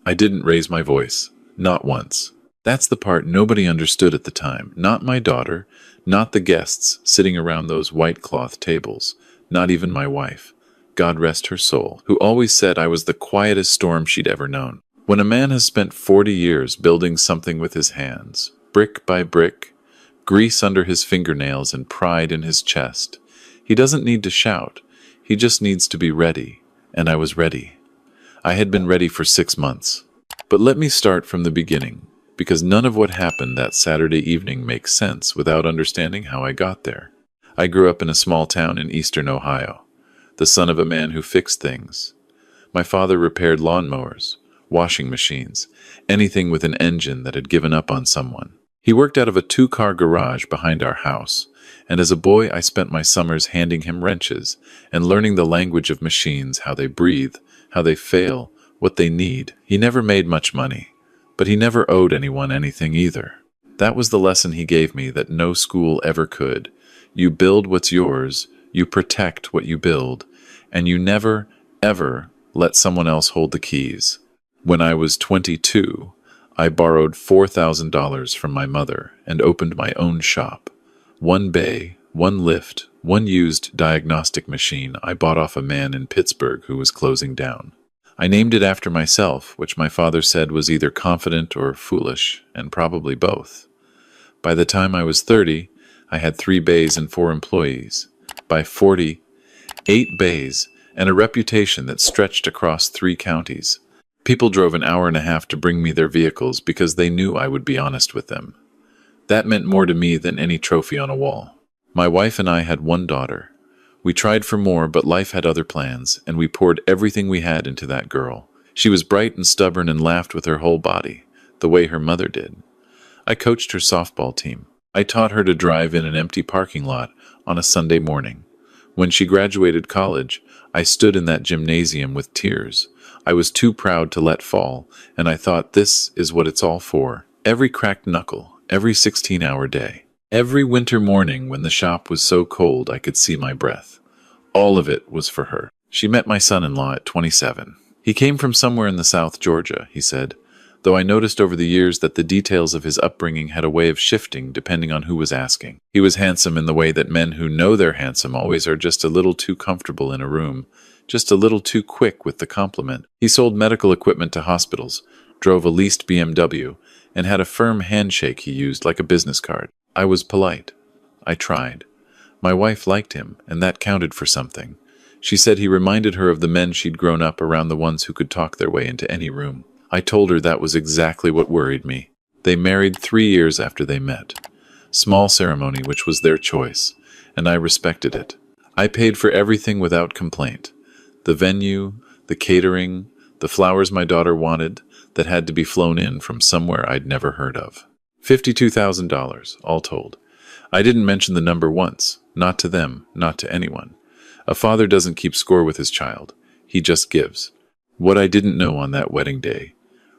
I didn't raise my voice. Not once. That's the part nobody understood at the time. Not my daughter, not the guests sitting around those white cloth tables, not even my wife, God rest her soul, who always said I was the quietest storm she'd ever known. When a man has spent 40 years building something with his hands, brick by brick, grease under his fingernails and pride in his chest, he doesn't need to shout. He just needs to be ready. And I was ready. I had been ready for 6 months. But let me start from the beginning, because none of what happened that Saturday evening makes sense without understanding how I got there. I grew up in a small town in eastern Ohio, the son of a man who fixed things. My father repaired lawnmowers, washing machines, anything with an engine that had given up on someone. He worked out of a 2-car garage behind our house, and as a boy I spent my summers handing him wrenches and learning the language of machines, how they breathe, how they fail, what they need. He never made much money, but he never owed anyone anything either. That was the lesson he gave me that no school ever could. You build what's yours, you protect what you build, and you never, ever let someone else hold the keys. When I was 22, I borrowed $4,000 from my mother and opened my own shop. 1 bay, 1 lift, 1 used diagnostic machine I bought off a man in Pittsburgh who was closing down. I named it after myself, which my father said was either confident or foolish, and probably both. By the time I was 30, I had 3 bays and 4 employees. By 40, 8 bays, and a reputation that stretched across 3 counties. People drove an hour and a half to bring me their vehicles because they knew I would be honest with them. That meant more to me than any trophy on a wall. My wife and I had 1 daughter. We tried for more, but life had other plans, and we poured everything we had into that girl. She was bright and stubborn and laughed with her whole body, the way her mother did. I coached her softball team. I taught her to drive in an empty parking lot on a Sunday morning. When she graduated college, I stood in that gymnasium with tears. I was too proud to let fall, and I thought, this is what it's all for. Every cracked knuckle, every 16-hour day. Every winter morning when the shop was so cold I could see my breath. All of it was for her. She met my son-in-law at 27. He came from somewhere in the South Georgia, he said, though I noticed over the years that the details of his upbringing had a way of shifting depending on who was asking. He was handsome in the way that men who know they're handsome always are just a little too comfortable in a room, just a little too quick with the compliment. He sold medical equipment to hospitals, drove a leased BMW, and had a firm handshake he used like a business card. I was polite. I tried. My wife liked him, and that counted for something. She said he reminded her of the men she'd grown up around, the ones who could talk their way into any room. I told her that was exactly what worried me. They married 3 years after they met. Small ceremony, which was their choice, and I respected it. I paid for everything without complaint. The venue, the catering, the flowers my daughter wanted that had to be flown in from somewhere I'd never heard of. $52,000, all told. I didn't mention the number once, not to them, not to anyone. A father doesn't keep score with his child. He just gives. What I didn't know on that wedding day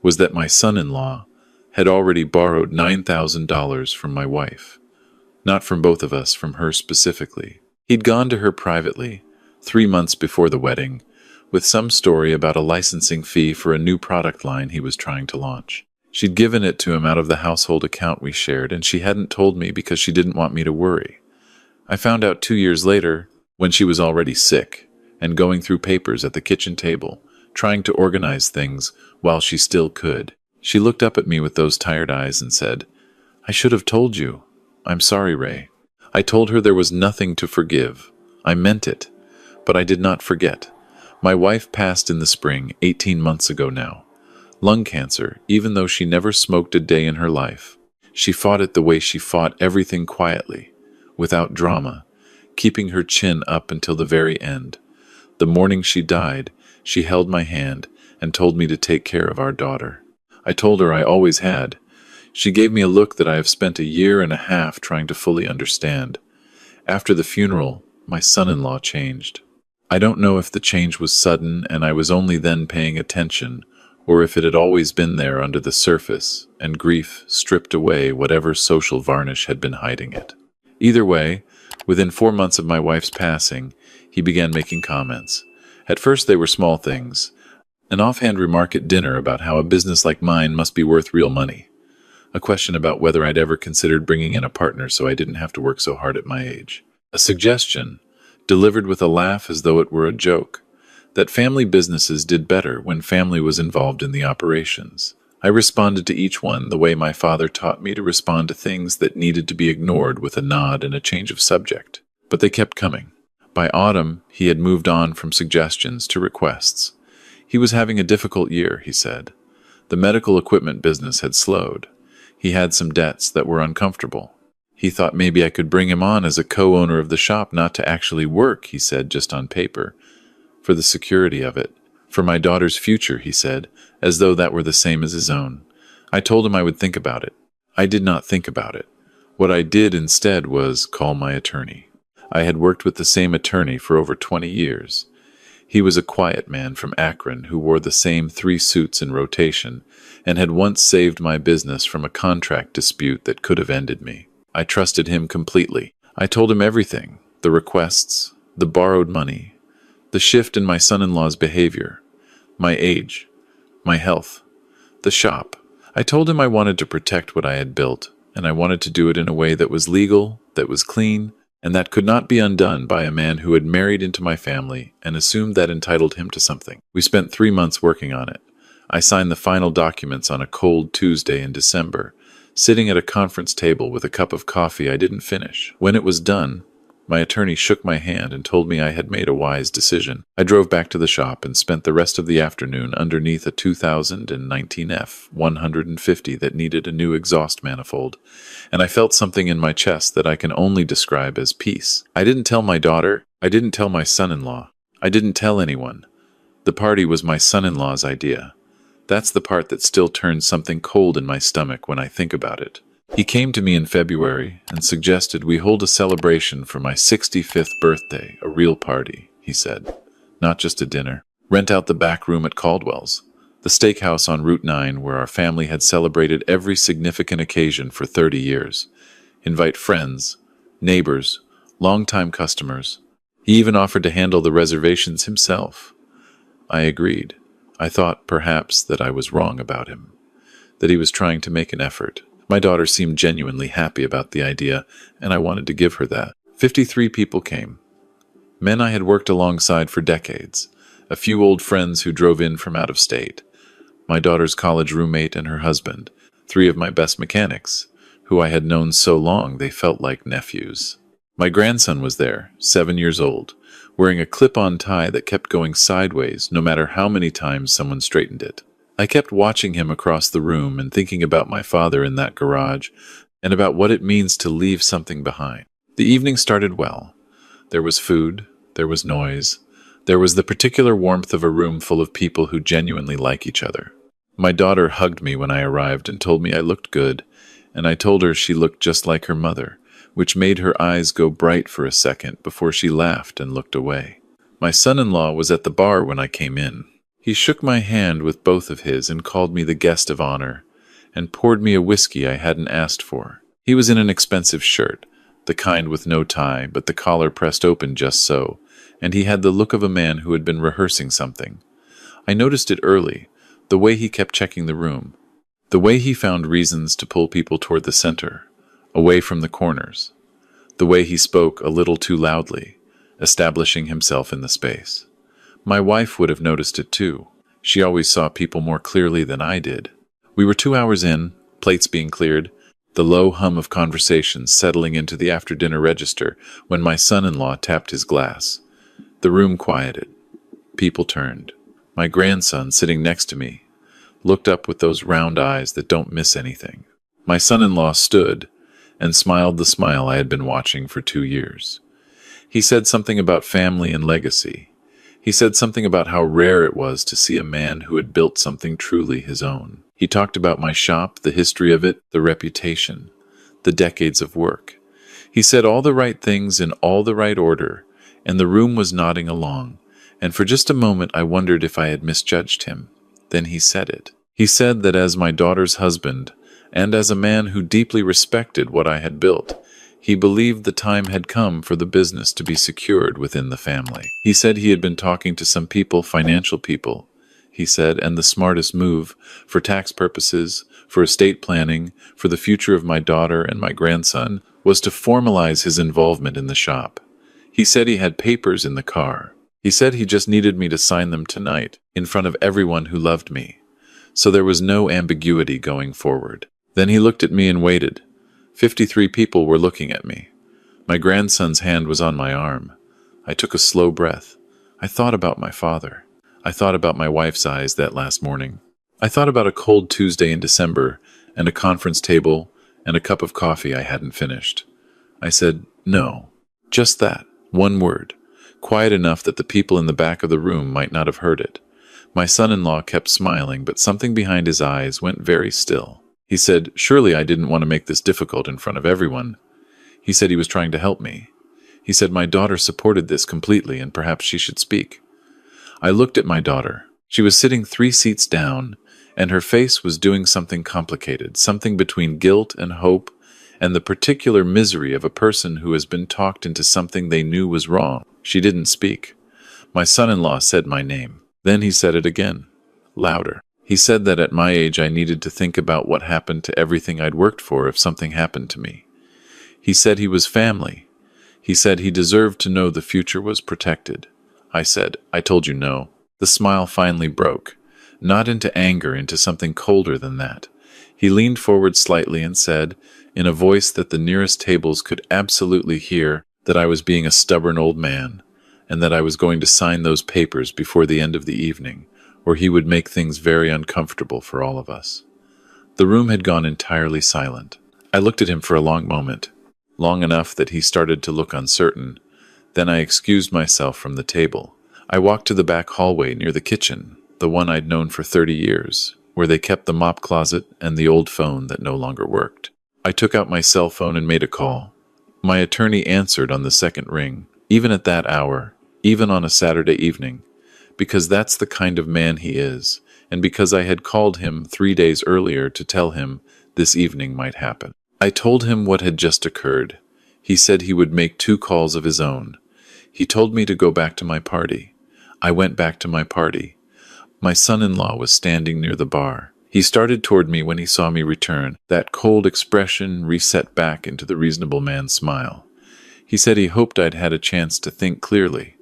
was that my son-in-law had already borrowed $9,000 from my wife. Not from both of us, from her specifically. He'd gone to her privately, 3 months before the wedding, with some story about a licensing fee for a new product line he was trying to launch. She'd given it to him out of the household account we shared, and she hadn't told me because she didn't want me to worry. I found out 2 years later, when she was already sick, and going through papers at the kitchen table, trying to organize things while she still could. She looked up at me with those tired eyes and said, "I should have told you. I'm sorry, Ray." I told her there was nothing to forgive. I meant it, but I did not forget. My wife passed in the spring, 18 months ago now. Lung cancer, even though she never smoked a day in her life. She fought it the way she fought everything, quietly, without drama, keeping her chin up until the very end. The morning she died, she held my hand and told me to take care of our daughter. I told her I always had. She gave me a look that I have spent a year and a half trying to fully understand. After the funeral, my son-in-law changed. I don't know if the change was sudden and I was only then paying attention, or if it had always been there under the surface, and grief stripped away whatever social varnish had been hiding it. Either way, within 4 months of my wife's passing, he began making comments. At first they were small things. An offhand remark at dinner about how a business like mine must be worth real money. A question about whether I'd ever considered bringing in a partner so I didn't have to work so hard at my age. A suggestion, delivered with a laugh as though it were a joke, that family businesses did better when family was involved in the operations. I responded to each one the way my father taught me to respond to things that needed to be ignored, with a nod and a change of subject. But they kept coming. By autumn, he had moved on from suggestions to requests. He was having a difficult year, he said. The medical equipment business had slowed. He had some debts that were uncomfortable. He thought maybe I could bring him on as a co-owner of the shop, not to actually work, he said, just on paper. For the security of it. For my daughter's future, he said, as though that were the same as his own. I told him I would think about it. I did not think about it. What I did instead was call my attorney. I had worked with the same attorney for over 20 years. He was a quiet man from Akron who wore the same 3 suits in rotation and had once saved my business from a contract dispute that could have ended me. I trusted him completely. I told him everything, the requests, the borrowed money, the shift in my son-in-law's behavior, my age, my health, the shop. I told him I wanted to protect what I had built, and I wanted to do it in a way that was legal, that was clean, and that could not be undone by a man who had married into my family and assumed that entitled him to something. We spent 3 months working on it. I signed the final documents on a cold Tuesday in December, sitting at a conference table with a cup of coffee I didn't finish. When it was done, my attorney shook my hand and told me I had made a wise decision. I drove back to the shop and spent the rest of the afternoon underneath a 2019 F-150 that needed a new exhaust manifold, and I felt something in my chest that I can only describe as peace. I didn't tell my daughter. I didn't tell my son-in-law. I didn't tell anyone. The party was my son-in-law's idea. That's the part that still turns something cold in my stomach when I think about it. He came to me in February and suggested we hold a celebration for my 65th birthday, a real party, he said, not just a dinner. Rent out the back room at Caldwell's, the steakhouse on Route 9 where our family had celebrated every significant occasion for 30 years. Invite friends, neighbors, longtime customers. He even offered to handle the reservations himself. I agreed. I thought, perhaps, that I was wrong about him, that he was trying to make an effort. My daughter seemed genuinely happy about the idea, and I wanted to give her that. 53 people came. Men I had worked alongside for decades, a few old friends who drove in from out of state, my daughter's college roommate and her husband, 3 of my best mechanics, who I had known so long they felt like nephews. My grandson was there, 7 years old, wearing a clip-on tie that kept going sideways no matter how many times someone straightened it. I kept watching him across the room and thinking about my father in that garage and about what it means to leave something behind. The evening started well. There was food, there was noise, there was the particular warmth of a room full of people who genuinely like each other. My daughter hugged me when I arrived and told me I looked good, and I told her she looked just like her mother, which made her eyes go bright for a second before she laughed and looked away. My son-in-law was at the bar when I came in. He shook my hand with both of his and called me the guest of honor, and poured me a whiskey I hadn't asked for. He was in an expensive shirt, the kind with no tie, but the collar pressed open just so, and he had the look of a man who had been rehearsing something. I noticed it early, the way he kept checking the room, the way he found reasons to pull people toward the center, away from the corners, the way he spoke a little too loudly, establishing himself in the space. My wife would have noticed it too. She always saw people more clearly than I did. We were 2 hours in, plates being cleared, the low hum of conversation settling into the after-dinner register when my son-in-law tapped his glass. The room quieted. People turned. My grandson, sitting next to me, looked up with those round eyes that don't miss anything. My son-in-law stood and smiled the smile I had been watching for 2 years. He said something about family and legacy. He said something about how rare it was to see a man who had built something truly his own. He talked about my shop, the history of it, the reputation, the decades of work. He said all the right things in all the right order, and the room was nodding along, and for just a moment I wondered if I had misjudged him. Then he said it. He said that as my daughter's husband, and as a man who deeply respected what I had built, he believed the time had come for the business to be secured within the family. He said he had been talking to some people, financial people. he said, and the smartest move, for tax purposes, for estate planning, for the future of my daughter and my grandson, was to formalize his involvement in the shop. He said he had papers in the car. He said he just needed me to sign them tonight, in front of everyone who loved me. So there was no ambiguity going forward. Then he looked at me and waited. 53 people were looking at me. My grandson's hand was on my arm. I took a slow breath. I thought about my father. I thought about my wife's eyes that last morning. I thought about a cold Tuesday in December and a conference table and a cup of coffee I hadn't finished. I said, no. Just that. One word. Quiet enough that the people in the back of the room might not have heard it. My son-in-law kept smiling, but something behind his eyes went very still. He said, surely I didn't want to make this difficult in front of everyone. He said he was trying to help me. He said my daughter supported this completely and perhaps she should speak. I looked at my daughter. She was sitting 3 seats down, and her face was doing something complicated, something between guilt and hope, and the particular misery of a person who has been talked into something they knew was wrong. She didn't speak. My son-in-law said my name. Then he said it again, louder. He said that at my age I needed to think about what happened to everything I'd worked for if something happened to me. He said he was family. He said he deserved to know the future was protected. I said, I told you no. The smile finally broke, not into anger, into something colder than that. He leaned forward slightly and said, in a voice that the nearest tables could absolutely hear, that I was being a stubborn old man, and that I was going to sign those papers before the end of the evening, or he would make things very uncomfortable for all of us. The room had gone entirely silent. I looked at him for a long moment, long enough that he started to look uncertain. Then I excused myself from the table. I walked to the back hallway near the kitchen, the one I'd known for 30 years, where they kept the mop closet and the old phone that no longer worked. I took out my cell phone and made a call. My attorney answered on the second ring, even at that hour, even on a Saturday evening, because that's the kind of man he is, and because I had called him 3 days earlier to tell him this evening might happen. I told him what had just occurred. He said he would make 2 calls of his own. He told me to go back to my party. I went back to my party. My son-in-law was standing near the bar. He started toward me when he saw me return. That cold expression reset back into the reasonable man's smile. He said he hoped I'd had a chance to think clearly.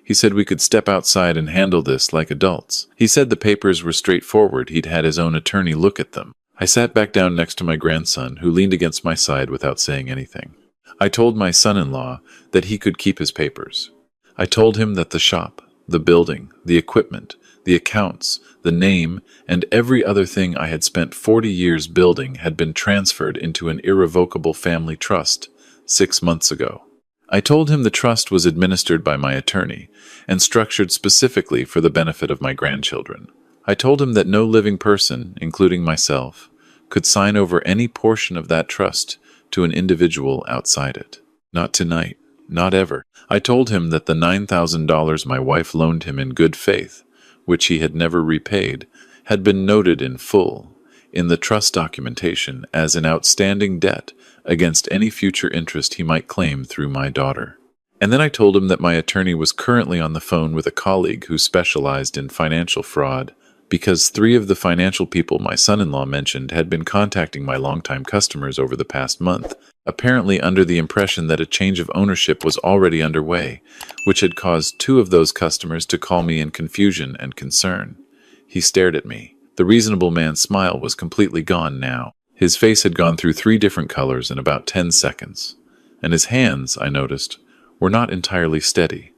He said we could step outside and handle this like adults. He said the papers were straightforward. He'd had his own attorney look at them. I sat back down next to my grandson, who leaned against my side without saying anything. I told my son-in-law that he could keep his papers. I told him that the shop, the building, the equipment, the accounts, the name, and every other thing I had spent 40 years building had been transferred into an irrevocable family trust 6 months ago. I told him the trust was administered by my attorney and structured specifically for the benefit of my grandchildren. I told him that no living person, including myself, could sign over any portion of that trust to an individual outside it. Not tonight, not ever. I told him that the $9,000 my wife loaned him in good faith, which he had never repaid, had been noted in full in the trust documentation as an outstanding debt against any future interest he might claim through my daughter. And then I told him that my attorney was currently on the phone with a colleague who specialized in financial fraud, because 3 of the financial people my son-in-law mentioned had been contacting my longtime customers over the past month, apparently under the impression that a change of ownership was already underway, which had caused 2 of those customers to call me in confusion and concern. He stared at me. The reasonable man's smile was completely gone now. His face had gone through 3 different colors in about 10 seconds, and his hands, I noticed, were not entirely steady.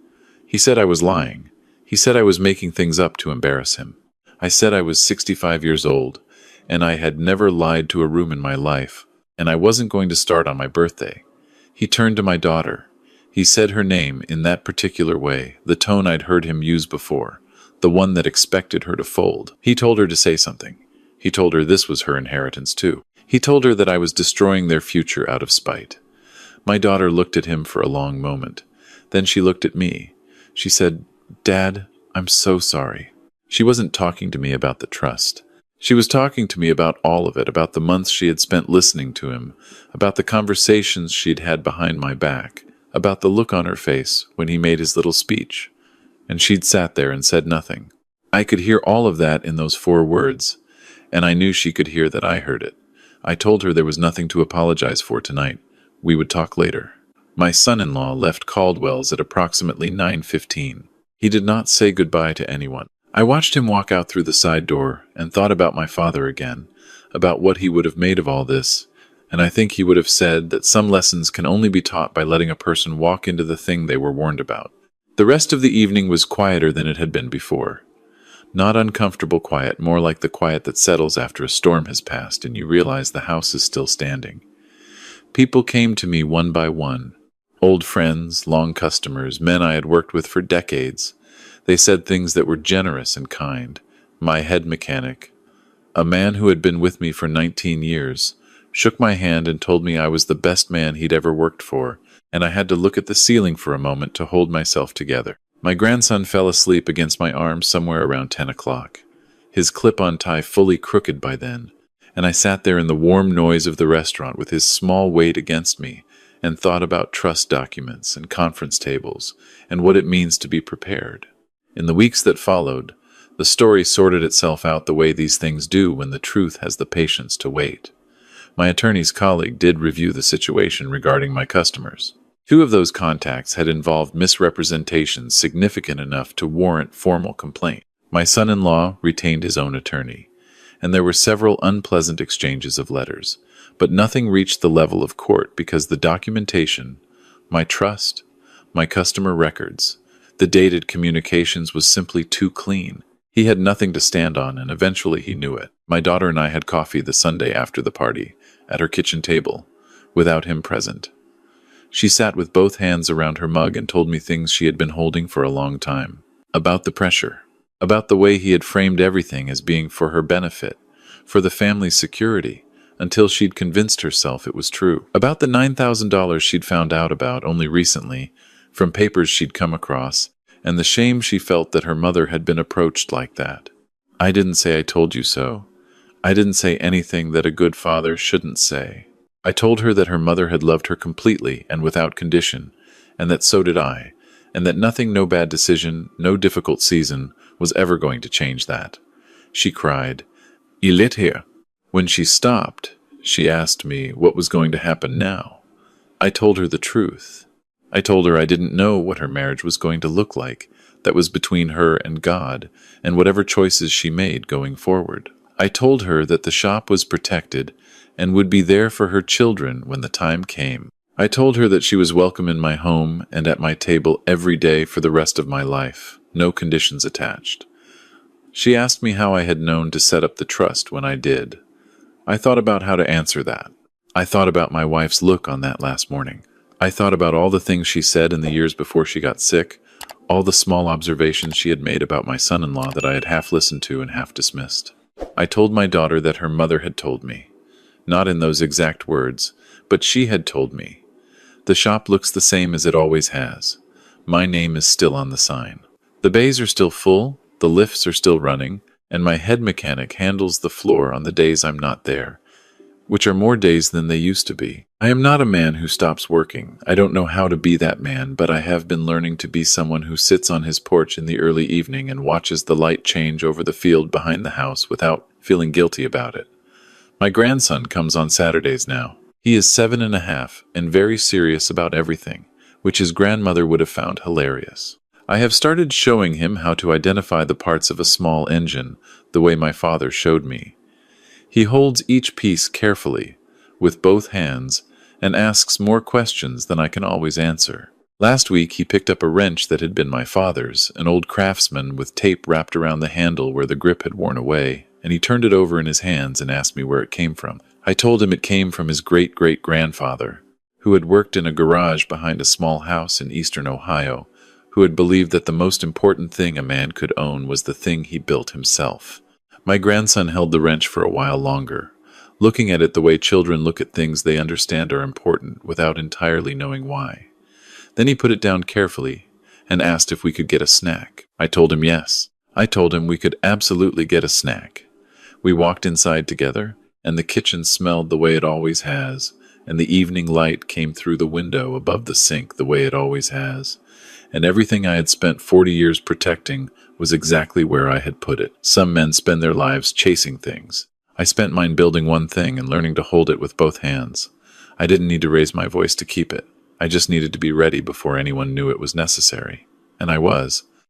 He said I was lying. He said I was making things up to embarrass him. I said I was 65 years old, and I had never lied to a room in my life, and I wasn't going to start on my birthday. He turned to my daughter. He said her name in that particular way, the tone I'd heard him use before, the one that expected her to fold. He told her to say something. He told her this was her inheritance too. He told her that I was destroying their future out of spite. My daughter looked at him for a long moment. Then she looked at me. She said, "Dad, I'm so sorry." She wasn't talking to me about the trust. She was talking to me about all of it, about the months she had spent listening to him, about the conversations she'd had behind my back, about the look on her face when he made his little speech. And she'd sat there and said nothing. I could hear all of that in those 4 words, and I knew she could hear that I heard it. I told her there was nothing to apologize for tonight. We would talk later. My son-in-law left Caldwell's at approximately 9:15. He did not say goodbye to anyone. I watched him walk out through the side door and thought about my father again, about what he would have made of all this, and I think he would have said that some lessons can only be taught by letting a person walk into the thing they were warned about. The rest of the evening was quieter than it had been before. Not uncomfortable quiet, more like the quiet that settles after a storm has passed and you realize the house is still standing. People came to me one by one. Old friends, long customers, men I had worked with for decades. They said things that were generous and kind. My head mechanic, a man who had been with me for 19 years, shook my hand and told me I was the best man he'd ever worked for, and I had to look at the ceiling for a moment to hold myself together. My grandson fell asleep against my arm somewhere around 10 o'clock, his clip-on tie fully crooked by then, and I sat there in the warm noise of the restaurant with his small weight against me and thought about trust documents and conference tables and what it means to be prepared. In the weeks that followed, the story sorted itself out the way these things do when the truth has the patience to wait. My attorney's colleague did review the situation regarding my customers. 2 of those contacts had involved misrepresentations significant enough to warrant formal complaint. My son-in-law retained his own attorney, and there were several unpleasant exchanges of letters, but nothing reached the level of court because the documentation, my trust, my customer records, the dated communications was simply too clean. He had nothing to stand on, and eventually he knew it. My daughter and I had coffee the Sunday after the party, at her kitchen table, without him present. She sat with both hands around her mug and told me things she had been holding for a long time. About the pressure. About the way he had framed everything as being for her benefit, for the family's security, until she'd convinced herself it was true. About the $9,000 she'd found out about only recently, from papers she'd come across, and the shame she felt that her mother had been approached like that. I didn't say I told you so. I didn't say anything that a good father shouldn't say. I told her that her mother had loved her completely and without condition, and that so did I, and that nothing, no bad decision, no difficult season, was ever going to change that. She cried, "Il est here." When she stopped, she asked me what was going to happen now. I told her the truth. I told her I didn't know what her marriage was going to look like. That was between her and God, and whatever choices she made going forward. I told her that the shop was protected and would be there for her children when the time came. I told her that she was welcome in my home and at my table every day for the rest of my life, no conditions attached. She asked me how I had known to set up the trust when I did. I thought about how to answer that. I thought about my wife's look on that last morning. I thought about all the things she said in the years before she got sick, all the small observations she had made about my son-in-law that I had half listened to and half dismissed. I told my daughter that her mother had told me. Not in those exact words, but she had told me. The shop looks the same as it always has. My name is still on the sign. The bays are still full, the lifts are still running, and my head mechanic handles the floor on the days I'm not there, which are more days than they used to be. I am not a man who stops working. I don't know how to be that man, but I have been learning to be someone who sits on his porch in the early evening and watches the light change over the field behind the house without feeling guilty about it. My grandson comes on Saturdays now. He is 7.5 and very serious about everything, which his grandmother would have found hilarious. I have started showing him how to identify the parts of a small engine, the way my father showed me. He holds each piece carefully, with both hands, and asks more questions than I can always answer. Last week he picked up a wrench that had been my father's, an old Craftsman with tape wrapped around the handle where the grip had worn away, and he turned it over in his hands and asked me where it came from. I told him it came from his great-great-grandfather, who had worked in a garage behind a small house in eastern Ohio, who had believed that the most important thing a man could own was the thing he built himself. My grandson held the wrench for a while longer, looking at it the way children look at things they understand are important without entirely knowing why. Then he put it down carefully and asked if we could get a snack. I told him yes. I told him we could absolutely get a snack. We walked inside together, and the kitchen smelled the way it always has, and the evening light came through the window above the sink the way it always has, and everything I had spent 40 years protecting was exactly where I had put it. Some men spend their lives chasing things. I spent mine building one thing and learning to hold it with both hands. I didn't need to raise my voice to keep it. I just needed to be ready before anyone knew it was necessary. And I was.